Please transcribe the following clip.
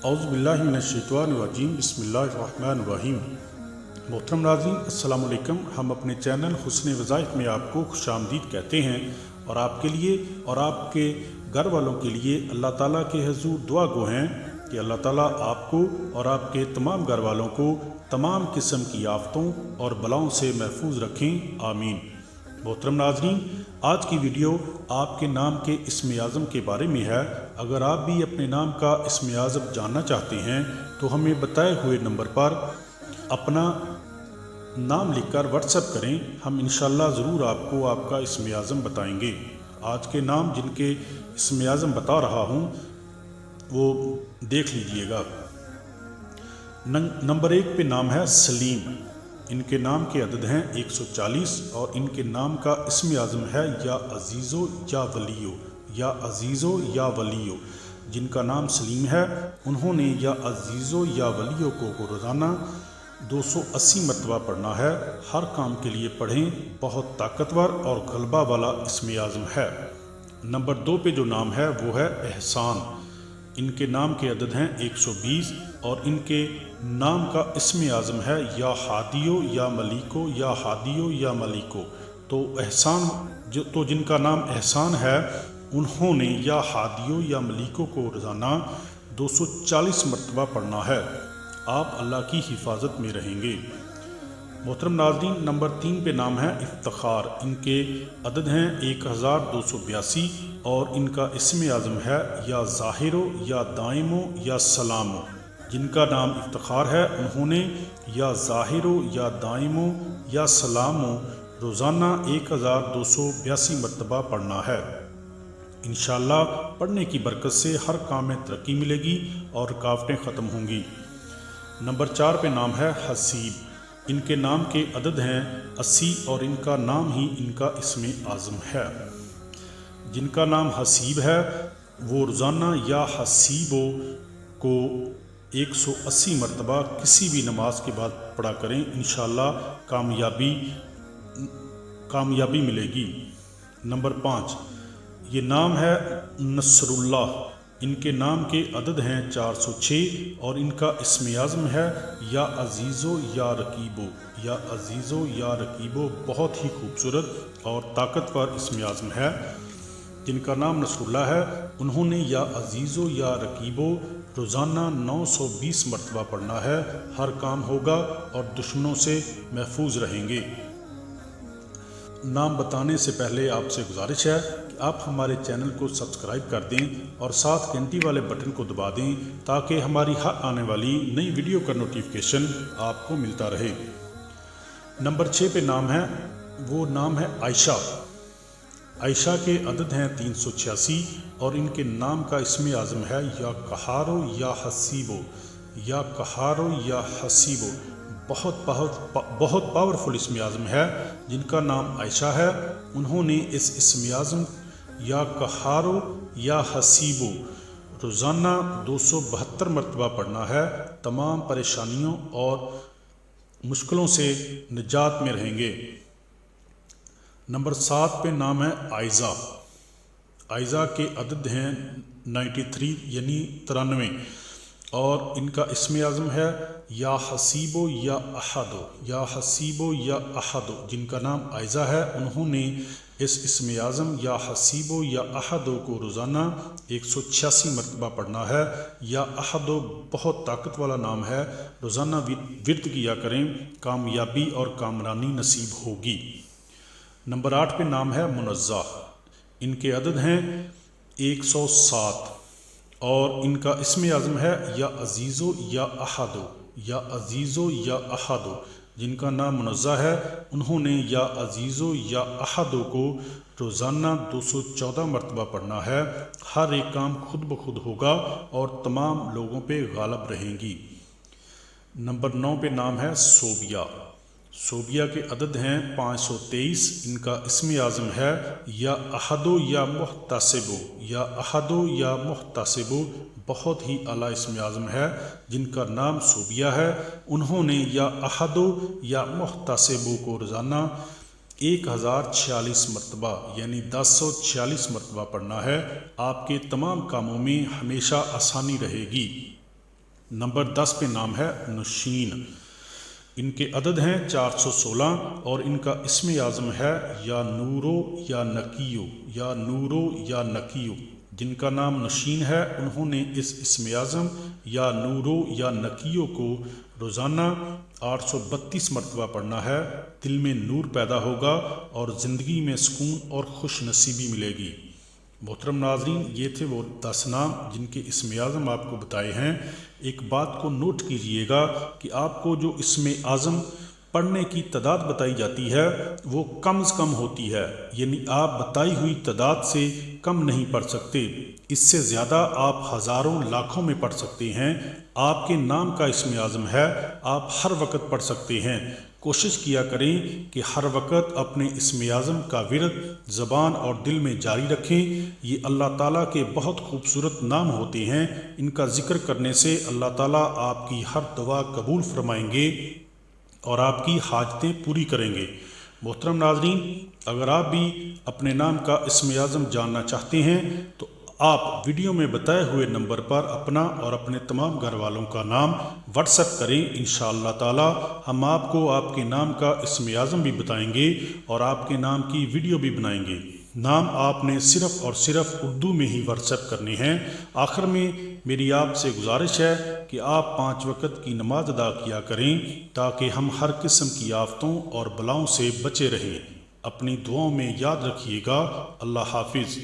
औज़ु बिल्लाहि मिनश्शैतानिर्रजीम बिस्मिल्लाहिर्रहमानिर्रहीम। मोहतरम नाज़रीन, अस्सलाम वालेकुम। हम अपने चैनल हुस्न वज़ाइफ में आपको खुशामदीद कहते हैं और आपके लिए और आपके घर वालों के लिए अल्लाह ताला के हुज़ूर दुआ गो हैं कि अल्लाह ताला आपको और आपके तमाम घर वालों को तमाम किस्म की आफतों और बलाओं से महफूज रखें, आमीन। मोहतरम नाज़रीन, आज की वीडियो आपके नाम के इस्म आज़म के बारे में है। अगर आप भी अपने नाम का इस्म आज़म जानना चाहते हैं तो हमें बताए हुए नंबर पर अपना नाम लिखकर व्हाट्सएप करें। हम इंशाअल्लाह ज़रूर आपको आपका इस्म आज़म बताएंगे। आज के नाम जिनके इस्म आज़म बता रहा हूँ वो देख लीजिएगा। नंबर 1 पे नाम है सलीम। इनके नाम के अदद हैं 140 और इनके नाम का इस्म आज़म है या अजीज़ो या वलियो, या अजीज़ो या वलियो। जिनका नाम सलीम है उन्होंने या अजीज़ो या वलियो को रोज़ाना 280 मरतबा पढ़ना है। हर काम के लिए पढ़ें। बहुत ताकतवर और गलबा वाला इस्म आज़म है। नंबर 2 पे जो नाम है वो है एहसान। इनके नाम के अदद हैं 120 और इनके नाम का इस्म आज़म है या हादियो या मलिको, या हादियो या मलिको। तो एहसान तो जिनका नाम एहसान है उन्होंने या हादियो या मलिको को रोज़ाना 240 मरतबा पढ़ना है। आप अल्लाह की हिफाजत में रहेंगे। मोहतरम नाज़रीन, नंबर 3 पे नाम है इफ्तिखार। इनके अदद हैं 1282 और इनका इस्म आज़म है या ज़ाहिरो या दाइमो या सलामो। जिनका नाम इफ्तिखार है उन्होंने या ज़ाहिरो या दाइमो या सलामो रोज़ाना 1282 मरतबा पढ़ना है। इंशाअल्लाह पढ़ने की बरकत से हर काम में तरक्की मिलेगी और रुकावटें ख़त्म होंगी। नंबर 4 पे नाम है हसीब। इनके नाम के अदद हैं 80 और इनका नाम ही इनका इस्म आज़म है। जिनका नाम हसीब है वो रोज़ाना या हसीबो को 180 मरतबा किसी भी नमाज के बाद पढ़ा करें। इंशाअल्लाह कामयाबी मिलेगी। नंबर 5 ये नाम है नसरुल्लाह। इनके नाम के अदद हैं 406 और इनका इस्म आज़म है या अजीज़ो या रकीबो, या अजीज़ो या रकीबो। बहुत ही खूबसूरत और ताकतवर इस्म आज़म है। जिनका नाम नसरुल्लाह है उन्होंने या अजीज़ो या रकीबो रोज़ाना 920 मरतबा पढ़ना है। हर काम होगा और दुश्मनों से महफूज रहेंगे। नाम बताने से पहले आपसे गुजारिश है कि आप हमारे चैनल को सब्सक्राइब कर दें और साथ घंटी वाले बटन को दबा दें ताकि हमारी हर आने वाली नई वीडियो का नोटिफिकेशन आपको मिलता रहे। नंबर 6 पे नाम है वो नाम है आयशा। आयशा के अदद हैं 386 और इनके नाम का इस्म आज़म है या कहारो या हसीबो, या कहारो या हसीबो। बहुत पावरफुल इस्म आज़म है। जिनका नाम आयशा है उन्होंने इस इस्म आज़म या कहारो या हसीबो रोज़ाना 272 मरतबा पढ़ना है। तमाम परेशानियों और मुश्किलों से निजात में रहेंगे। नंबर 7 पे नाम है आयज़ा। आयज़ा के अदद हैं 93 यानी 93 और इनका इस्म आज़म है या हसीबो या अहदो, या हसीबो या अहदो। जिनका नाम आयज़ा है उन्होंने इस इस्म आज़म या हसीबो या अहदो को रोज़ाना 186 मरतबा पढ़ना है। या अहदो बहुत ताकत वाला नाम है। रोज़ाना विर्द किया करें, कामयाबी और कामरानी नसीब होगी। नंबर 8 पे नाम है मुनज़्ज़ाह। इनके अदद हैं 107 और इनका इस्म आज़म है या अजीज़ो या अहदो, या अजीज़ो या अहदो। जिनका नाम मुनज़्ज़ाह है उन्होंने या अजीज़ो या अहदो को रोज़ाना 214 मरतबा पढ़ना है। हर एक काम खुद ब खुद होगा और तमाम लोगों पे गालिब रहेंगी। नंबर 9 पे नाम है सोबिया। सोबिया के अदद हैं 523। इनका इस्म आज़म है या अहदो या मुहतसिबो, या अहदो या मुहतसिबो। बहुत ही आला इस्म आज़म है। जिनका नाम सोबिया है उन्होंने या अहदो या मुहतसिबो को रोज़ाना 1046 मरतबा यानी 1046 मरतबा पढ़ना है। आपके तमाम कामों में हमेशा आसानी रहेगी। نمبر 10 پہ نام ہے نشین۔ ان کے عدد ہیں 416 اور ان کا اسم اعظم ہے یا نورو یا نکیو، یا نورو یا نکیو۔ جن کا نام نشین ہے انہوں نے اس اسم اعظم یا نورو یا نکیو کو روزانہ 832 مرتبہ پڑھنا ہے۔ دل میں نور پیدا ہوگا اور زندگی میں سکون اور خوش نصیبی ملے گی۔ محترم ناظرین، یہ تھے وہ 10 نام جن کے اسم اعظم آپ کو بتائے ہیں۔ ایک بات کو نوٹ کیجئے گا کہ آپ کو جو اسم اعظم پڑھنے کی تعداد بتائی جاتی ہے وہ کم از کم ہوتی ہے، یعنی آپ بتائی ہوئی تعداد سے کم نہیں پڑھ سکتے، اس سے زیادہ آپ ہزاروں لاکھوں میں پڑھ سکتے ہیں۔ آپ کے نام کا اسم اعظم ہے، آپ ہر وقت پڑھ سکتے ہیں۔ کوشش کیا کریں کہ ہر وقت اپنے اسم اعظم کا ورد زبان اور دل میں جاری رکھیں۔ یہ اللہ تعالیٰ کے بہت خوبصورت نام ہوتے ہیں، ان کا ذکر کرنے سے اللہ تعالیٰ آپ کی ہر دعا قبول فرمائیں گے اور آپ کی حاجتیں پوری کریں گے۔ محترم ناظرین، اگر آپ بھی اپنے نام کا اسم اعظم جاننا چاہتے ہیں تو آپ ویڈیو میں بتائے ہوئے نمبر پر اپنا اور اپنے تمام گھر والوں کا نام واٹس ایپ کریں۔ انشاءاللہ تعالی ہم آپ کو آپ کے نام کا اسم اعظم بھی بتائیں گے اور آپ کے نام کی ویڈیو بھی بنائیں گے۔ نام آپ نے صرف اور صرف اردو میں ہی واٹس ایپ کرنے ہیں۔ آخر میں میری آپ سے گزارش ہے کہ آپ 5 وقت کی نماز ادا کیا کریں تاکہ ہم ہر قسم کی آفتوں اور بلاؤں سے بچے رہیں۔ اپنی دعاؤں میں یاد رکھیے گا۔ اللہ حافظ۔